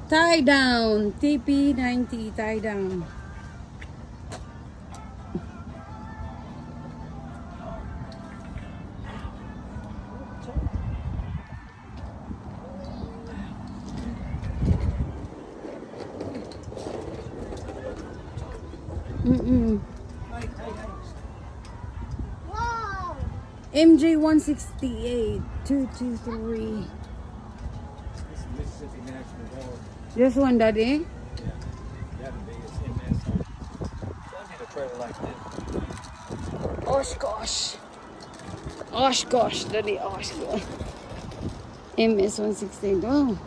Tie down. TP90 tie down. Wow. MJ 168 223. This is Mississippi National Guard. This one, Daddy. Yeah. That'd be it's MS. I need a trailer like this. Osh gosh. Osh gosh, Daddy. Osh gosh. MS 168. Oh.